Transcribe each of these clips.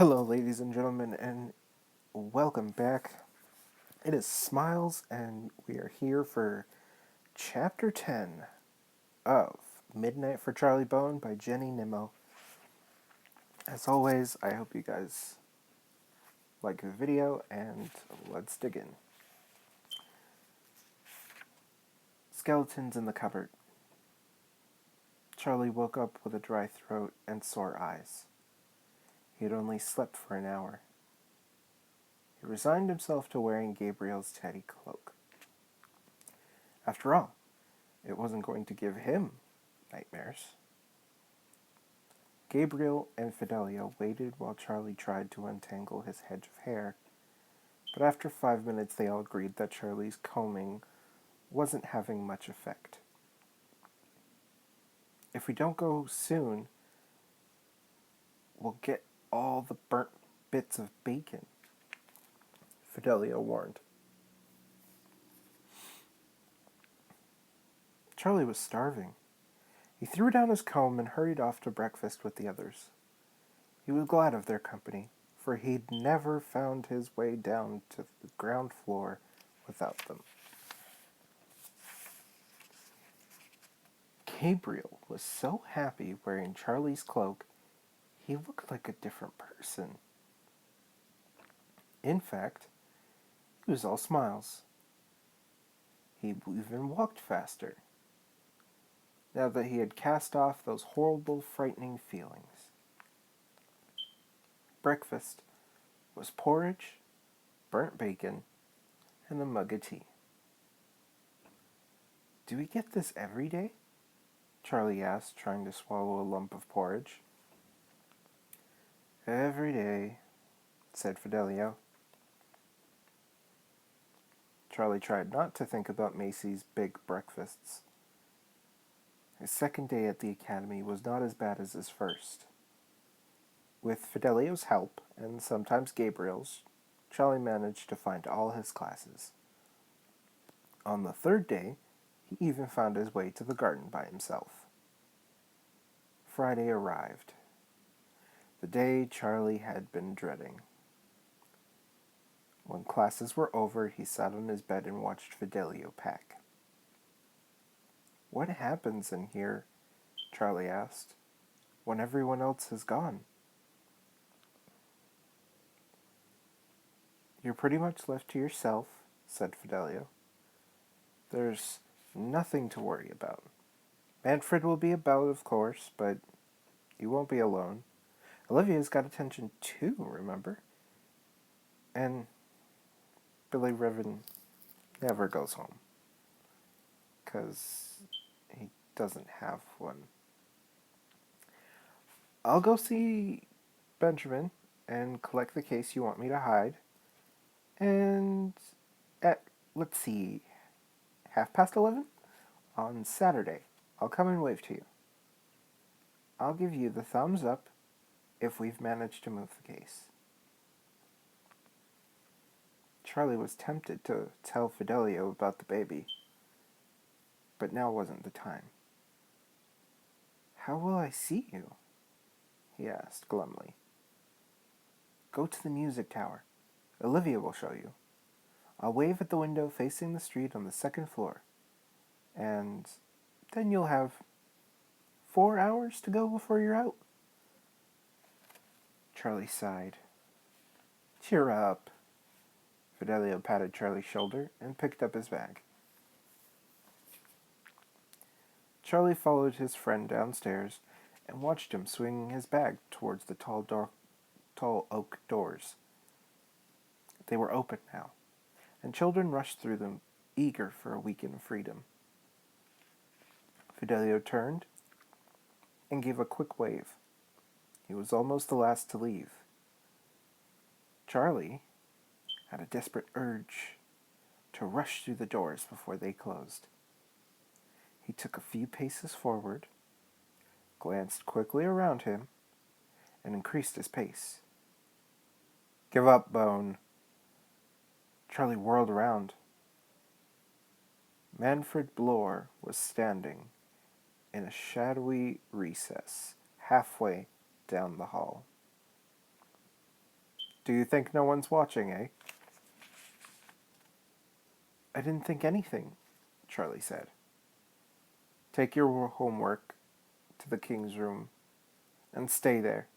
Hello, ladies and gentlemen, and welcome back. It is Smiles, and we are here for Chapter 10 of Midnight for Charlie Bone by Jenny Nimmo. As always, I hope you guys like the video, and let's dig in. Skeletons in the cupboard. Charlie woke up with a dry throat and sore eyes. He had only slept for an hour. He resigned himself to wearing Gabriel's teddy cloak. After all, it wasn't going to give him nightmares. Gabriel and Fidelio waited while Charlie tried to untangle his hedge of hair, but after 5 minutes they all agreed that Charlie's combing wasn't having much effect. If we don't go soon, we'll get all the burnt bits of bacon, Fidelio warned. Charlie was starving. He threw down his comb and hurried off to breakfast with the others. He was glad of their company, for he'd never found his way down to the ground floor without them. Gabriel was so happy wearing Charlie's cloak, he looked like a different person. In fact, he was all smiles. He even walked faster, now that he had cast off those horrible, frightening feelings. Breakfast was porridge, burnt bacon, and a mug of tea. Do we get this every day? Charlie asked, trying to swallow a lump of porridge. Every day, said Fidelio. Charlie tried not to think about Macy's big breakfasts. His second day at the academy was not as bad as his first. With Fidelio's help, and sometimes Gabriel's, Charlie managed to find all his classes. On the third day, he even found his way to the garden by himself. Friday arrived. The day Charlie had been dreading. When classes were over, he sat on his bed and watched Fidelio pack. What happens in here, Charlie asked, when everyone else has gone? You're pretty much left to yourself, said Fidelio. There's nothing to worry about. Manfred will be about, of course, but you won't be alone. Olivia's got attention too, remember? And Billy Riven never goes home, 'cause he doesn't have one. I'll go see Benjamin and collect the case you want me to hide. And at, let's see, 11:30 on Saturday, I'll come and wave to you. I'll give you the thumbs up if we've managed to move the case. Charlie was tempted to tell Fidelio about the baby, but now wasn't the time. How will I see you? He asked glumly. Go to the music tower. Olivia will show you. I'll wave at the window facing the street on the second floor, and then you'll have 4 hours to go before you're out. Charlie sighed. Cheer up. Fidelio patted Charlie's shoulder and picked up his bag. Charlie followed his friend downstairs and watched him swinging his bag towards the tall oak doors. They were open now, and children rushed through them, eager for a weekend of freedom. Fidelio turned and gave a quick wave. He was almost the last to leave. Charlie had a desperate urge to rush through the doors before they closed. He took a few paces forward, glanced quickly around him, and increased his pace. Give up, Bone. Charlie whirled around. Manfred Bloor was standing in a shadowy recess halfway down the hall. Do you think no one's watching, eh? I didn't think anything, Charlie said. Take your homework to the king's room and stay there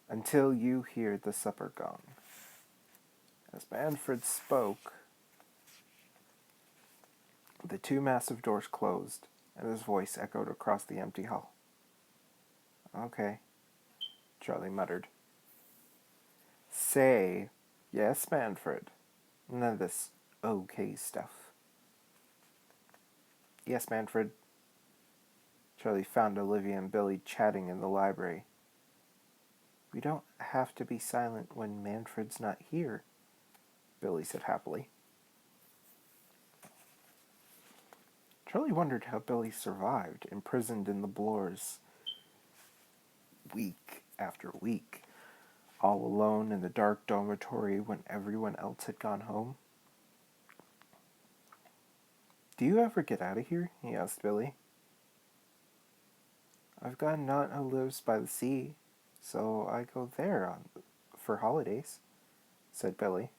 until you hear the supper gong. As Manfred spoke, the two massive doors closed, and his voice echoed across the empty hall. Okay, Charlie muttered. Say, yes, Manfred. None of this okay stuff. Yes, Manfred. Charlie found Olivia and Billy chatting in the library. We don't have to be silent when Manfred's not here, Billy said happily. Charlie wondered how Billy survived, imprisoned in the Bloors week after week, all alone in the dark dormitory when everyone else had gone home. Do you ever get out of here? He asked Billy. I've got an aunt who lives by the sea, so I go there for holidays, said Billy.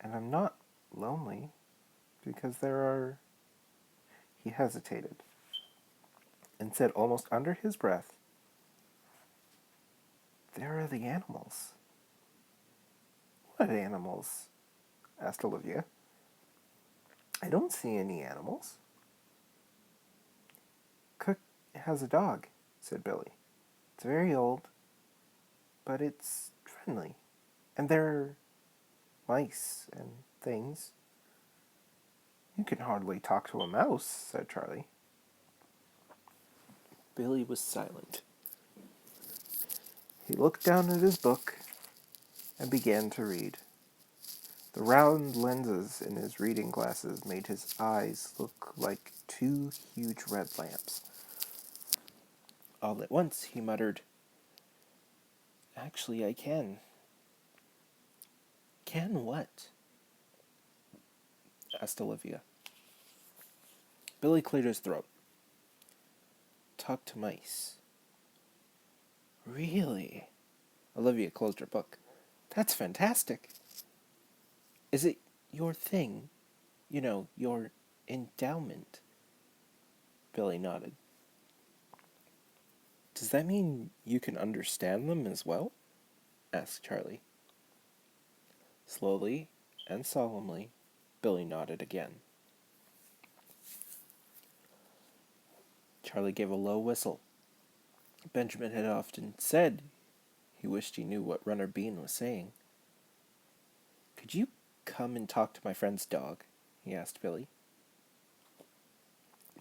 And I'm not lonely, because there are... He hesitated, and said almost under his breath, there are the animals. What animals? Asked Olivia. I don't see any animals. Cook has a dog, said Billy. It's very old, but it's friendly. And there are mice and things. You can hardly talk to a mouse, said Charlie. Billy was silent. He looked down at his book and began to read. The round lenses in his reading glasses made his eyes look like two huge red lamps. All at once he muttered, Actually, I can. Can what? Asked Olivia. Billy cleared his throat. Talk to mice. Really? Olivia closed her book. That's fantastic. Is it your thing? You know, your endowment? Billy nodded. Does that mean you can understand them as well? Asked Charlie. Slowly and solemnly, Billy nodded again. Charlie gave a low whistle. Benjamin had often said he wished he knew what Runner Bean was saying. Could you come and talk to my friend's dog? He asked Billy.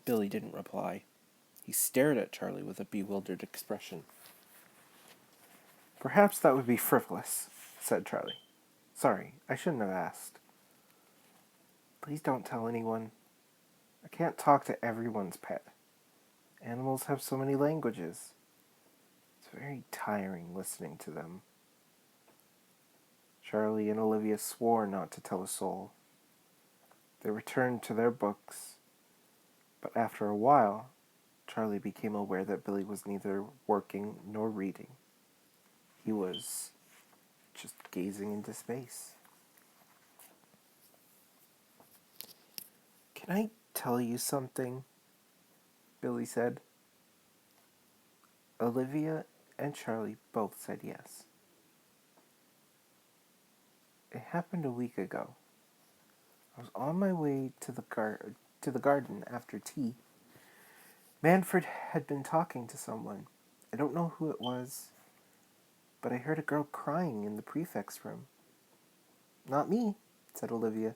Billy didn't reply. He stared at Charlie with a bewildered expression. Perhaps that would be frivolous, said Charlie. Sorry, I shouldn't have asked. Please don't tell anyone. I can't talk to everyone's pet. Animals have so many languages. It's very tiring listening to them. Charlie and Olivia swore not to tell a soul. They returned to their books, but after a while, Charlie became aware that Billy was neither working nor reading. He was just gazing into space. Can I tell you something? Billy said. Olivia and Charlie both said yes. It happened a week ago. I was on my way to the garden after tea. Manfred had been talking to someone. I don't know who it was, but I heard a girl crying in the prefect's room. Not me, said Olivia.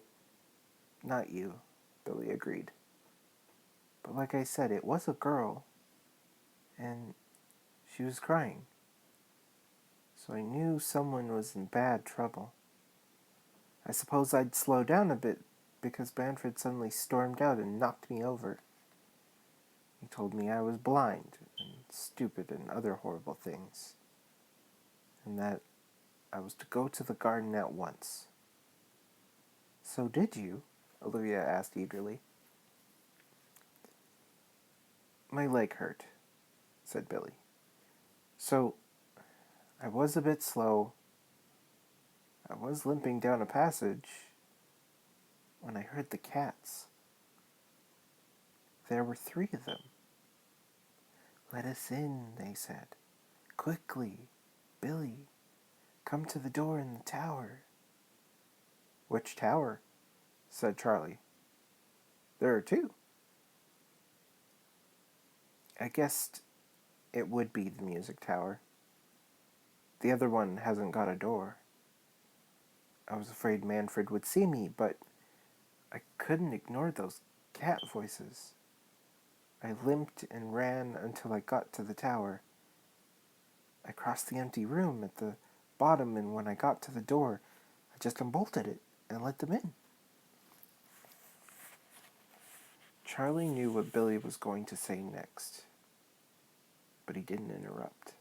Not you, Billy agreed. But like I said, it was a girl, and she was crying. So I knew someone was in bad trouble. I suppose I'd slow down a bit because Manfred suddenly stormed out and knocked me over. He told me I was blind and stupid and other horrible things, and that I was to go to the garden at once. So did you? Olivia asked eagerly. My leg hurt, said Billy. So I was a bit slow. I was limping down a passage when I heard the cats. There were 3 of them. "Let us in," they said. "Quickly, Billy, come to the door in the tower." "Which tower?" said Charlie. "There are 2. I guessed it would be the music tower. The other one hasn't got a door. I was afraid Manfred would see me, but I couldn't ignore those cat voices. I limped and ran until I got to the tower. I crossed the empty room at the bottom, and when I got to the door, I just unbolted it and let them in." Charlie knew what Billy was going to say next, but he didn't interrupt.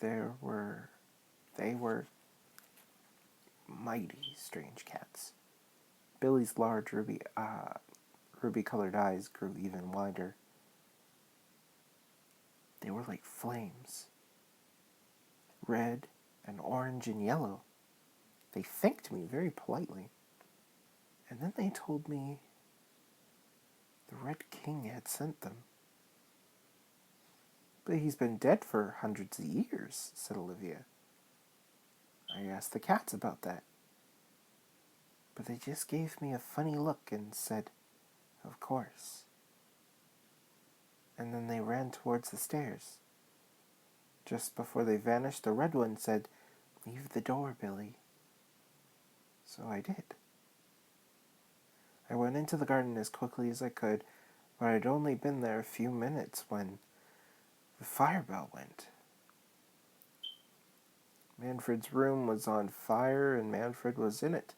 They were mighty strange cats. Billy's large ruby-colored eyes grew even wider. They were like flames, red and orange and yellow. They thanked me very politely, and then they told me the Red King had sent them. "But he's been dead for hundreds of years," said Olivia. I asked the cats about that, but they just gave me a funny look and said, "Of course." And then they ran towards the stairs. Just before they vanished, the red one said, "Leave the door, Billy." So I did. I went into the garden as quickly as I could, but I'd only been there a few minutes when the fire bell went. Manfred's room was on fire, and Manfred was in it.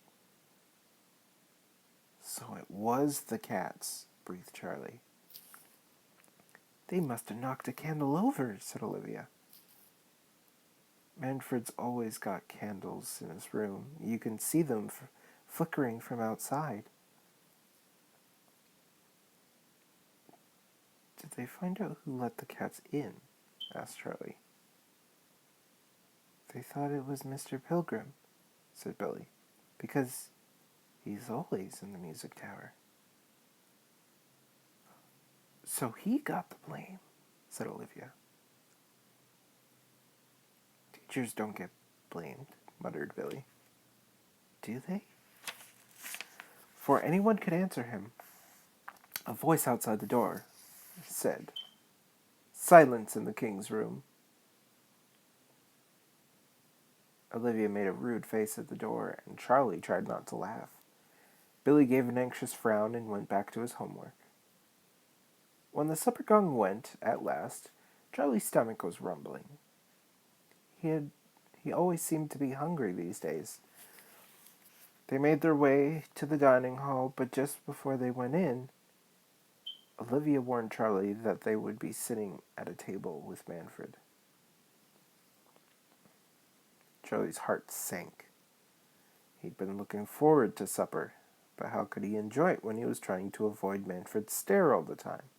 "So it was the cats," breathed Charlie. "They must have knocked a candle over," said Olivia. "Manfred's always got candles in his room. You can see them flickering from outside." "Did they find out who let the cats in?" asked Charlie. "They thought it was Mr. Pilgrim," said Billy, "because he's always in the music tower." "So he got the blame," said Olivia. "Teachers don't get blamed," muttered Billy. "Do they?" Before anyone could answer him, a voice outside the door said, "Silence in the king's room." Olivia made a rude face at the door, and Charlie tried not to laugh. Billy gave an anxious frown and went back to his homework. When the supper gong went, at last, Charlie's stomach was rumbling. He always seemed to be hungry these days. They made their way to the dining hall, but just before they went in, Olivia warned Charlie that they would be sitting at a table with Manfred. Charlie's heart sank. He'd been looking forward to supper, but how could he enjoy it when he was trying to avoid Manfred's stare all the time?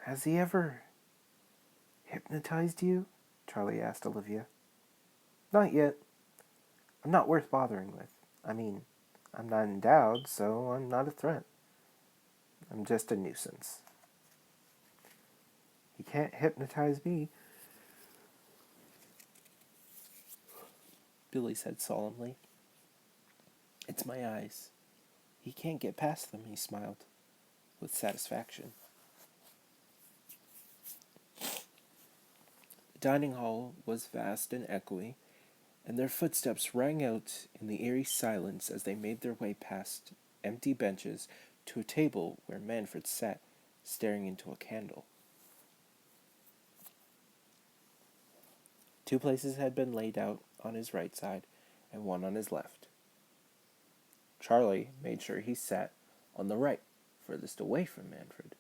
"Has he ever hypnotized you?" Charlie asked Olivia. "Not yet. I'm not worth bothering with. I mean, I'm not endowed, so I'm not a threat. I'm just a nuisance." "He can't hypnotize me," Billy said solemnly. "It's my eyes. He can't get past them," he smiled with satisfaction. The dining hall was vast and echoey, and their footsteps rang out in the eerie silence as they made their way past empty benches to a table where Manfred sat, staring into a candle. 2 places had been laid out on his right side and 1 on his left. Charlie made sure he sat on the right, furthest away from Manfred.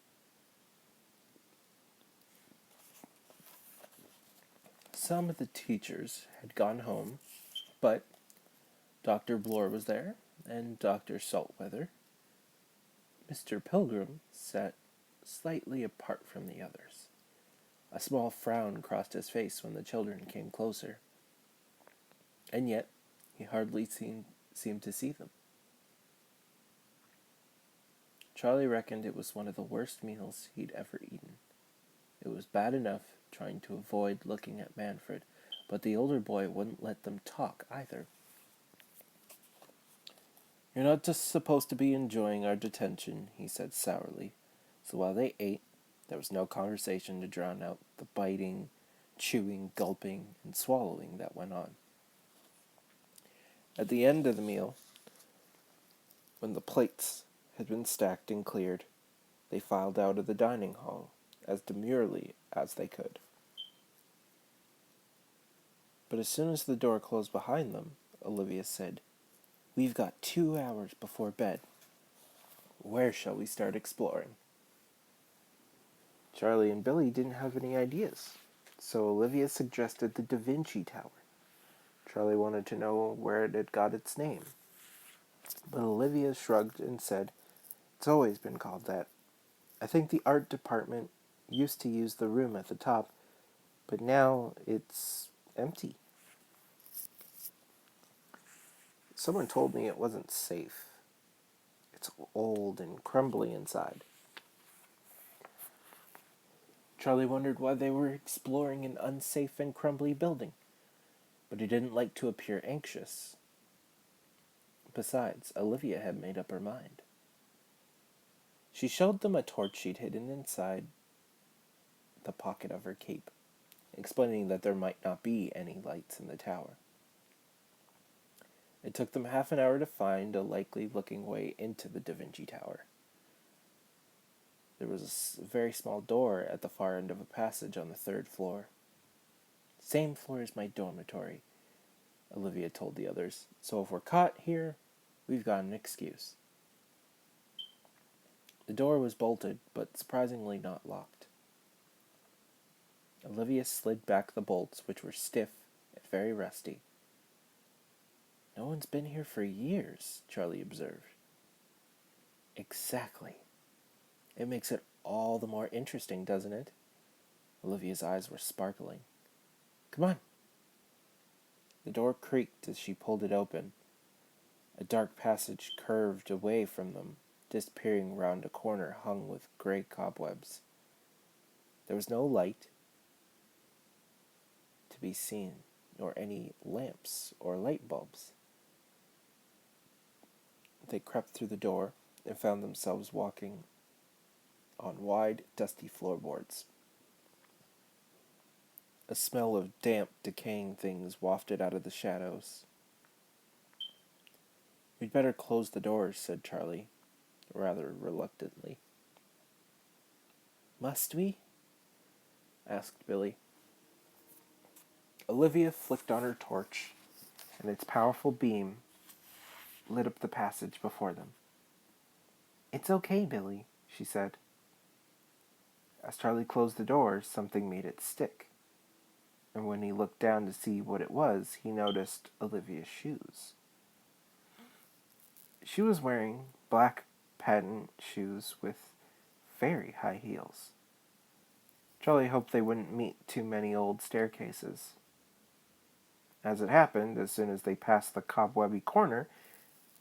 Some of the teachers had gone home, but Dr. Blore was there, and Dr. Saltweather. Mr. Pilgrim sat slightly apart from the others. A small frown crossed his face when the children came closer. And yet, he hardly seemed to see them. Charlie reckoned it was one of the worst meals he'd ever eaten. It was bad enough trying to avoid looking at Manfred, but the older boy wouldn't let them talk either. "You're not just supposed to be enjoying our detention," he said sourly. So while they ate, there was no conversation to drown out the biting, chewing, gulping, and swallowing that went on. At the end of the meal, when the plates had been stacked and cleared, they filed out of the dining hall as demurely as they could. But as soon as the door closed behind them, Olivia said, "We've got 2 hours before bed. Where shall we start exploring?" Charlie and Billy didn't have any ideas, so Olivia suggested the DaVinci Tower. Charlie wanted to know where it had got its name, but Olivia shrugged and said, "It's always been called that. I think the art department used to use the room at the top, but now it's empty. Someone told me it wasn't safe. It's old and crumbly inside." Charlie wondered why they were exploring an unsafe and crumbly building, but he didn't like to appear anxious. Besides, Olivia had made up her mind. She showed them a torch she'd hidden inside the pocket of her cape, explaining that there might not be any lights in the tower. It took them half an hour to find a likely-looking way into the DaVinci Tower. There was a very small door at the far end of a passage on the 3rd floor. "Same floor as my dormitory," Olivia told the others, "so if we're caught here, we've got an excuse." The door was bolted, but surprisingly not locked. Olivia slid back the bolts, which were stiff and very rusty. "No one's been here for years," Charlie observed. "Exactly. It makes it all the more interesting, doesn't it?" Olivia's eyes were sparkling. "Come on." The door creaked as she pulled it open. A dark passage curved away from them, disappearing round a corner hung with gray cobwebs. There was no light to be seen, nor any lamps or light bulbs. They crept through the door and found themselves walking on wide, dusty floorboards. A smell of damp, decaying things wafted out of the shadows. "We'd better close the doors," said Charlie, rather reluctantly. "Must we?" asked Billy. Olivia flicked on her torch, and its powerful beam lit up the passage before them. "It's okay, Billy," she said. As Charlie closed the door, something made it stick, and when he looked down to see what it was, he noticed Olivia's shoes. She was wearing black patent shoes with very high heels. Charlie hoped they wouldn't meet too many old staircases. As it happened, as soon as they passed the cobwebby corner,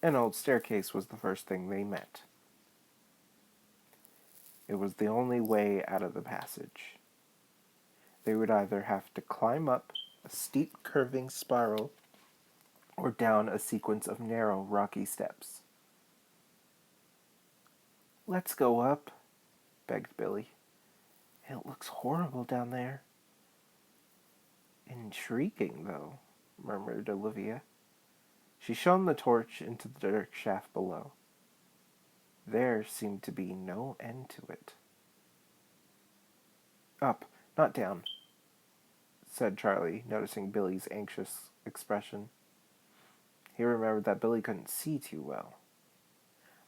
an old staircase was the first thing they met. It was the only way out of the passage. They would either have to climb up a steep curving spiral or down a sequence of narrow rocky steps. "Let's go up," begged Billy. "It looks horrible down there." "Intriguing, though," murmured Olivia. She shone the torch into the dark shaft below. There seemed to be no end to it. "Up, not down," said Charlie, noticing Billy's anxious expression. He remembered that Billy couldn't see too well.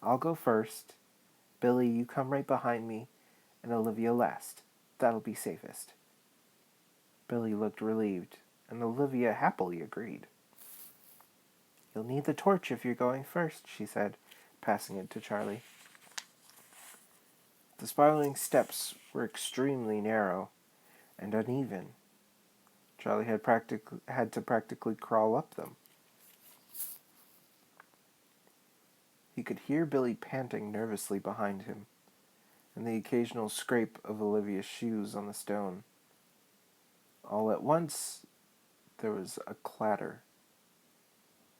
"I'll go first. Billy, you come right behind me, and Olivia last. That'll be safest." Billy looked relieved, and Olivia happily agreed. "You'll need the torch if you're going first," she said, passing it to Charlie. The spiraling steps were extremely narrow, and uneven. Charlie had to practically crawl up them. He could hear Billy panting nervously behind him, and the occasional scrape of Olivia's shoes on the stone. All at once, there was a clatter,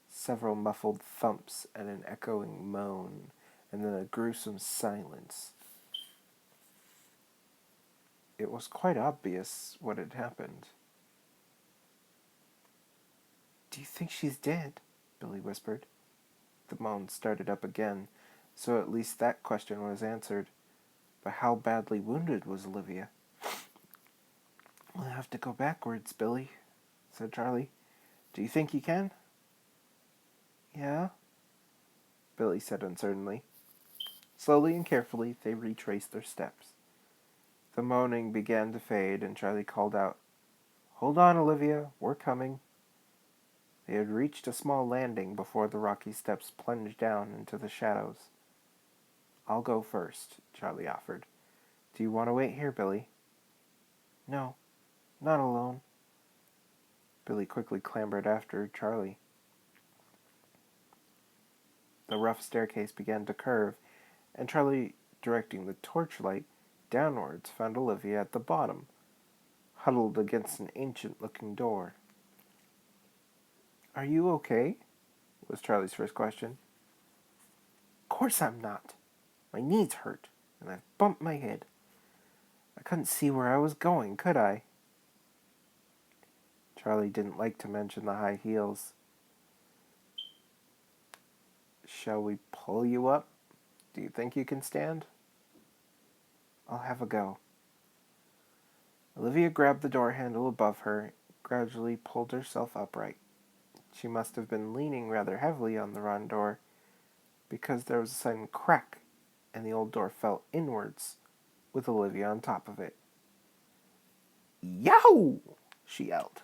several muffled thumps and an echoing moan, and then a gruesome silence. It was quite obvious what had happened. "Do you think she's dead?" Billy whispered. The moan started up again, so at least that question was answered. But how badly wounded was Olivia? "We'll have to go backwards, Billy," said Charlie. "Do you think you can?" "Yeah," Billy said uncertainly. Slowly and carefully, they retraced their steps. The moaning began to fade, and Charlie called out, "Hold on, Olivia, we're coming." They had reached a small landing before the rocky steps plunged down into the shadows. "I'll go first," Charlie offered. "Do you want to wait here, Billy?" "No, not alone." Billy quickly clambered after Charlie. The rough staircase began to curve, and Charlie, directing the torchlight downwards, found Olivia at the bottom, huddled against an ancient-looking door. "Are you okay?" was Charlie's first question. "Course I'm not. My knees hurt, and I've bumped my head. I couldn't see where I was going, could I?" Charlie didn't like to mention the high heels. "Shall we pull you up? Do you think you can stand?" "I'll have a go." Olivia grabbed the door handle above her, gradually pulled herself upright. She must have been leaning rather heavily on the run door, because there was a sudden crack, and the old door fell inwards, with Olivia on top of it. "Yahoo!" she yelled.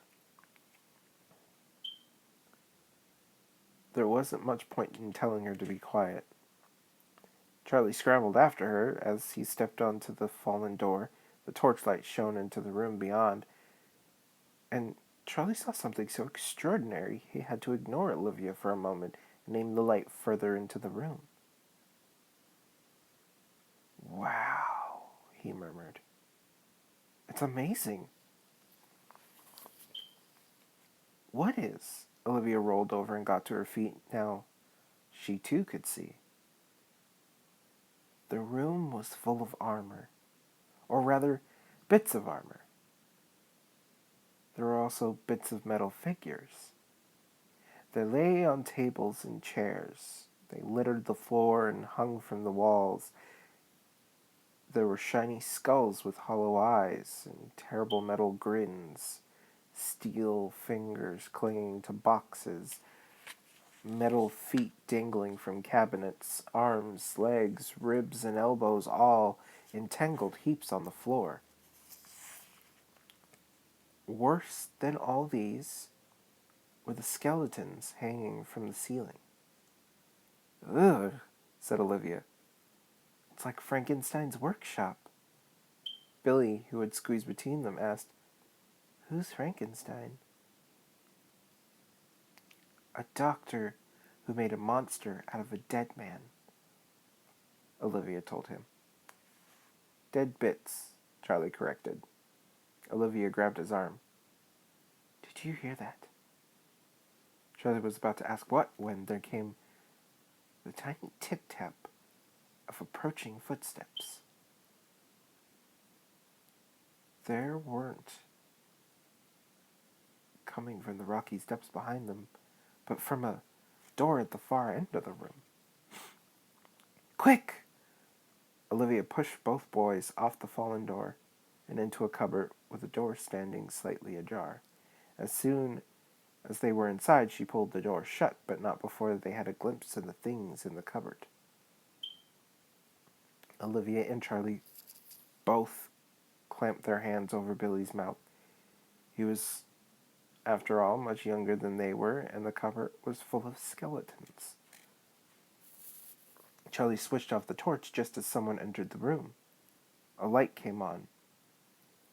There wasn't much point in telling her to be quiet. Charlie scrambled after her as he stepped onto the fallen door. The torchlight shone into the room beyond, and Charlie saw something so extraordinary he had to ignore Olivia for a moment and aim the light further into the room. "Wow," he murmured. "It's amazing." "What is?" Olivia rolled over and got to her feet. Now, she too could see. The room was full of armor, or rather, bits of armor. There were also bits of metal figures. They lay on tables and chairs. They littered the floor and hung from the walls. There were shiny skulls with hollow eyes and terrible metal grins, steel fingers clinging to boxes, metal feet dangling from cabinets, arms, legs, ribs, and elbows, all in tangled heaps on the floor. Worse than all these were the skeletons hanging from the ceiling. "Ugh," said Olivia. "It's like Frankenstein's Workshop." Billy, who had squeezed between them, asked, "Who's Frankenstein?" "A doctor who made a monster out of a dead man," Olivia told him. "Dead bits," Charlie corrected. Olivia grabbed his arm. "Did you hear that?" Charlie was about to ask what when there came the tiny tip-tap of approaching footsteps. There weren't coming from the rocky steps behind them, but from a door at the far end of the room. "Quick!" Olivia pushed both boys off the fallen door and into a cupboard with the door standing slightly ajar. As soon as they were inside, she pulled the door shut, but not before they had a glimpse of the things in the cupboard. Olivia and Charlie both clamped their hands over Billy's mouth. He was, after all, much younger than they were, and the cupboard was full of skeletons. Charlie switched off the torch just as someone entered the room. A light came on.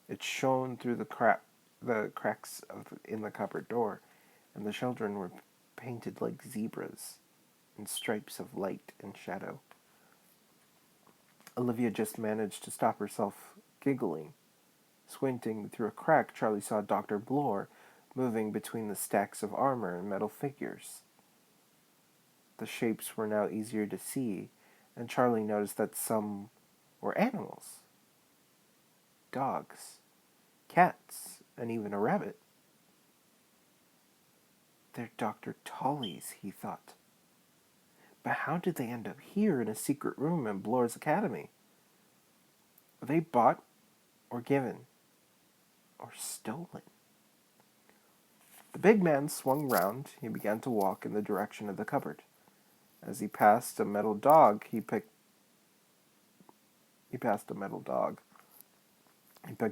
It shone through the cracks in the cupboard door, and the children were painted like zebras in stripes of light and shadow. Olivia just managed to stop herself giggling. Squinting through a crack, Charlie saw Dr. Blore moving between the stacks of armor and metal figures. The shapes were now easier to see, and Charlie noticed that some were animals. Dogs, cats, and even a rabbit. They're Dr. Tully's, he thought. But how did they end up here in a secret room in Blore's academy? Were they bought or given or stolen? The big man swung round. He began to walk in the direction of the cupboard. As he passed a metal dog, he picked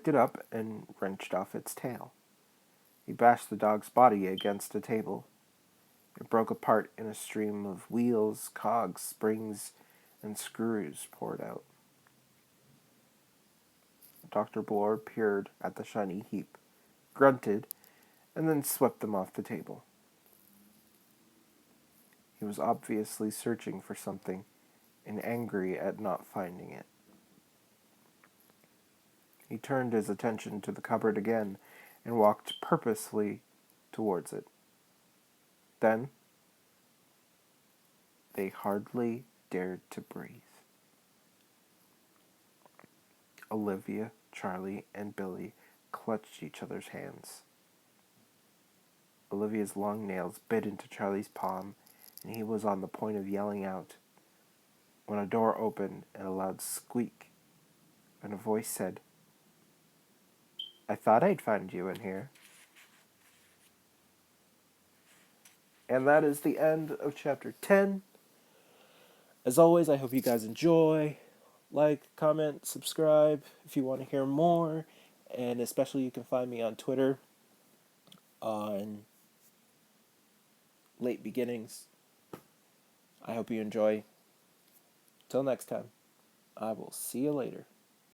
it up and wrenched off its tail. He bashed the dog's body against a table. It broke apart in a stream of wheels, cogs, springs, and screws poured out. Dr. Blore peered at the shiny heap, grunted, and then swept them off the table. He was obviously searching for something and angry at not finding it. He turned his attention to the cupboard again and walked purposely towards it. Then, they hardly dared to breathe. Olivia, Charlie, and Billy clutched each other's hands. Olivia's long nails bit into Charlie's palm, and he was on the point of yelling out when a door opened and a loud squeak, and a voice said, "I thought I'd find you in here." And that is the end of chapter 10. As always, I hope you guys enjoy. Like, comment, subscribe if you want to hear more. And especially you can find me on Twitter on Late Beginnings. I hope you enjoy. Till next time, I will see you later.